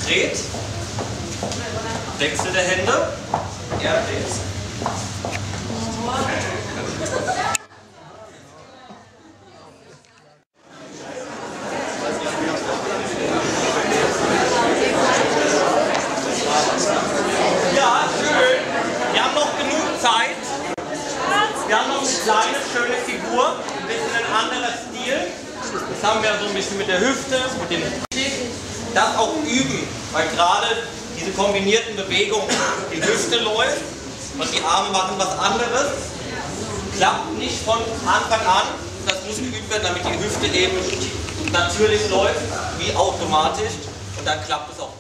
dreht. Wechsel der Hände. Er dreht. Ja, schön. Wir haben noch genug Zeit. Wir haben noch eine kleine, schöne Figur. Ein bisschen ein anderer Stil. Das haben wir so ein bisschen mit der Hüfte, mit dem das auch üben, weil gerade diese kombinierten Bewegungen, die Hüfte läuft und die Arme machen was anderes, klappt nicht von Anfang an. Das muss geübt werden, damit die Hüfte eben natürlich läuft, wie automatisch, und dann klappt es auch.